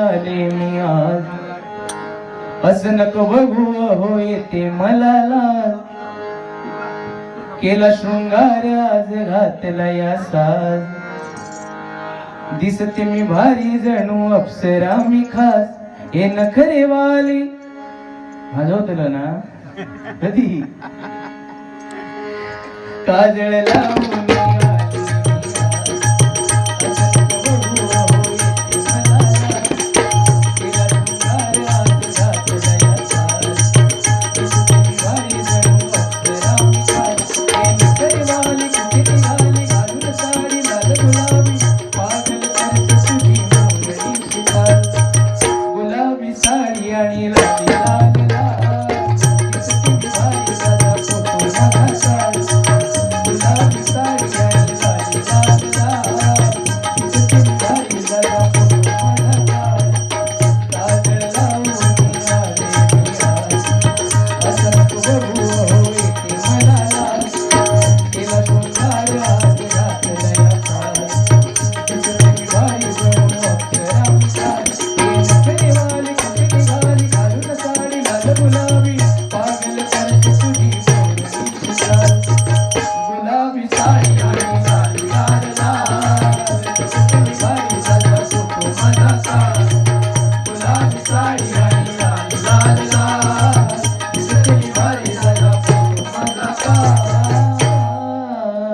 आले मी आज. असं नको बघू हो येते मला लाज. केला शृंगार आज घातला या साज. दिसते मी भारी जणू अप्सरा मी खास. हे नखरे वाली माझं होतं ना कधी काजळ लावून गुलाबी